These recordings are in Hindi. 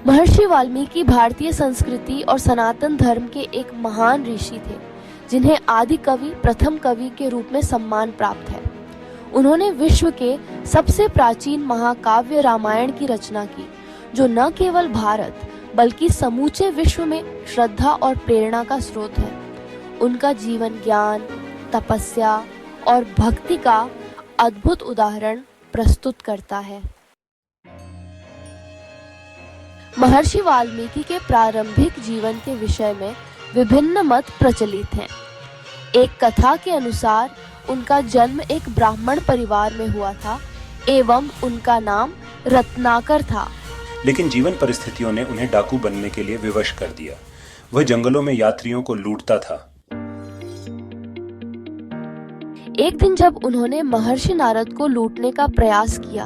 महर्षि वाल्मीकि भारतीय संस्कृति और सनातन धर्म के एक महान ऋषि थे, जिन्हें आदि कवि, प्रथम कवि के रूप में सम्मान प्राप्त है। उन्होंने विश्व के सबसे प्राचीन महाकाव्य रामायण की रचना की, जो न केवल भारत बल्कि समूचे विश्व में श्रद्धा और प्रेरणा का स्रोत है। उनका जीवन ज्ञान, तपस्या और भक्ति का अद्भुत उदाहरण प्रस्तुत करता है। महर्षि वाल्मीकि के प्रारंभिक जीवन के विषय में विभिन्न मत प्रचलित हैं। एक कथा के अनुसार उनका जन्म एक ब्राह्मण परिवार में हुआ था एवं उनका नाम रत्नाकर था। लेकिन जीवन परिस्थितियों ने उन्हें डाकू बनने के लिए विवश कर दिया। वह जंगलों में यात्रियों को लूटता था। एक दिन जब उन्होंने महर्षि नारद को लूटने का प्रयास किया,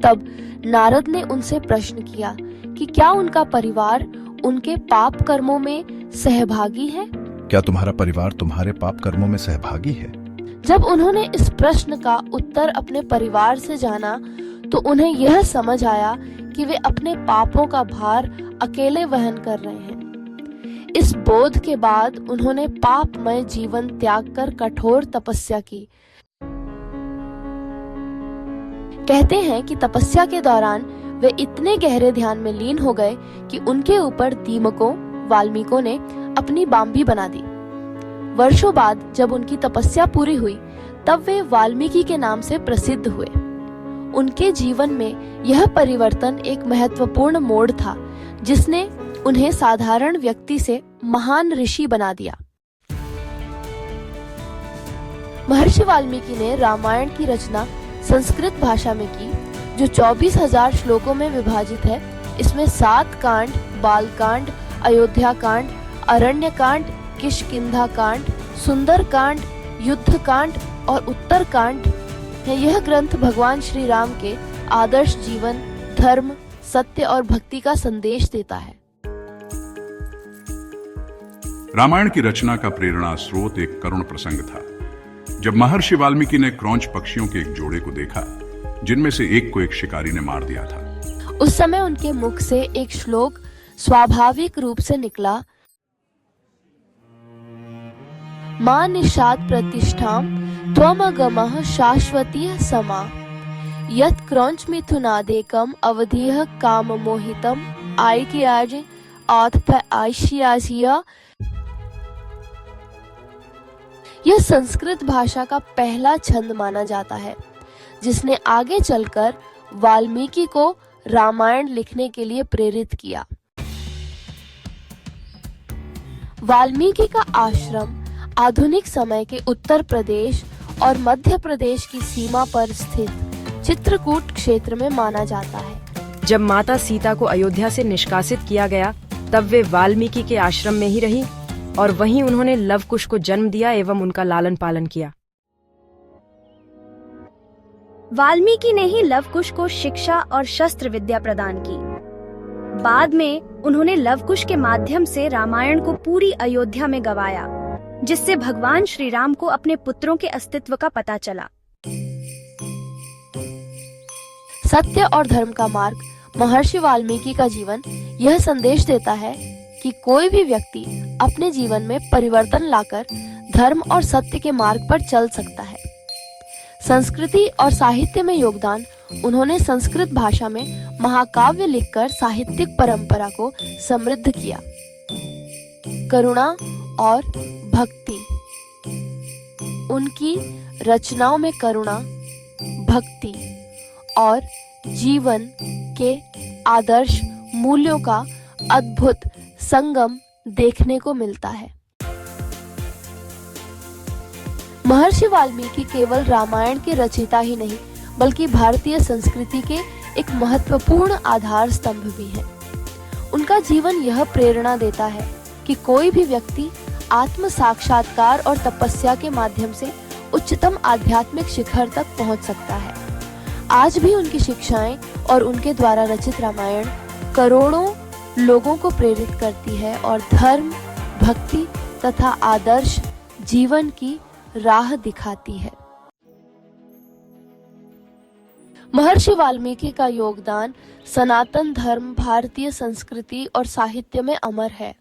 तब नारद ने उनसे प्रश्न किया कि क्या उनका परिवार उनके पाप कर्मों में सहभागी है? क्या तुम्हारा परिवार तुम्हारे पाप कर्मों में सहभागी है? जब उन्होंने इस प्रश्न का उत्तर अपने परिवार से जाना, तो उन्हें यह समझ आया कि वे अपने पापों का भार अकेले वहन कर रहे हैं। इस बोध के बाद उन्होंने पापमय जीवन त्याग कर कठोर तपस्या की। कहते हैं कि तपस्या के दौरान वे इतने गहरे ध्यान में लीन हो गए कि उनके ऊपर दीमकों, वाल्मीकियों ने अपनी बांबी बना दी। वर्षों बाद जब उनकी तपस्या पूरी हुई, तब वे वाल्मीकि के नाम से प्रसिद्ध हुए। उनके जीवन में यह परिवर्तन एक महत्वपूर्ण मोड़ था, जिसने उन्हें साधारण व्यक्ति से महान ऋषि बना दिया। महर्षि वाल्मीकि ने रामायण की रचना संस्कृत भाषा में की, जो 24,000 श्लोकों में विभाजित है। इसमें 7 कांड, बाल कांड, अयोध्या कांड, अरण्य कांड, किष्किंधा कांड, सुंदर कांड, युद्ध कांड और उत्तर कांड है। यह ग्रंथ भगवान श्री राम के आदर्श जीवन, धर्म, सत्य और भक्ति का संदेश देता है। रामायण की रचना का प्रेरणा स्रोत एक करुण प्रसंग था। जब महर्षि वाल्मीकि ने क्रौंच पक्षियों के एक जोड़े को देखा, जिनमें से एक को एक शिकारी ने मार दिया था, उस समय उनके मुख से एक श्लोक स्वाभाविक रूप से निकला, मां निषाद प्रतिष्ठाम त्वमगमः शाश्वतीः समा यत् क्रौंच मिथुनादेकम अवधीः काम मोहितम आयकियाज आत्थ आयशियाजिया। यह संस्कृत भाषा का पहला छंद माना जाता है, जिसने आगे चलकर वाल्मीकि को रामायण लिखने के लिए प्रेरित किया। वाल्मीकि का आश्रम आधुनिक समय के उत्तर प्रदेश और मध्य प्रदेश की सीमा पर स्थित चित्रकूट क्षेत्र में माना जाता है। जब माता सीता को अयोध्या से निष्कासित किया गया, तब वे वाल्मीकि के आश्रम में ही रही और वहीं उन्होंने लवकुश को जन्म दिया एवं उनका लालन पालन किया। वाल्मीकि ने ही लवकुश को शिक्षा और शस्त्र विद्या प्रदान की। बाद में उन्होंने लवकुश के माध्यम से रामायण को पूरी अयोध्या में गवाया, जिससे भगवान श्री राम को अपने पुत्रों के अस्तित्व का पता चला। सत्य और धर्म का मार्ग महर्षि वाल्मीकि का जीवन यह संदेश देता है कि कोई भी व्यक्ति अपने जीवन में परिवर्तन लाकर धर्म और सत्य के मार्ग पर चल सकता है। संस्कृति और साहित्य में योगदान, उन्होंने संस्कृत भाषा में महाकाव्य लिखकर साहित्यिक परंपरा को समृद्ध किया। करुणा और भक्ति, उनकी रचनाओं में करुणा, भक्ति और जीवन के आदर्श मूल्यों का अद्भुत संगम देखने को मिलता है। महर्षि वाल्मीकि केवल रामायण के रचयिता ही नहीं, बल्कि भारतीय संस्कृति के एक महत्वपूर्ण आधार स्तंभ भी हैं। उनका जीवन यह प्रेरणा देता है कि कोई भी व्यक्ति आत्म साक्षात्कार और तपस्या के माध्यम से उच्चतम आध्यात्मिक शिखर तक पहुंच सकता है। आज भी उनकी शिक्षाएं और उनके द्वारा रचित रामायण करोड़ों लोगों को प्रेरित करती है और धर्म, भक्ति तथा आदर्श जीवन की राह दिखाती है। महर्षि वाल्मीकि का योगदान सनातन धर्म, भारतीय संस्कृति और साहित्य में अमर है।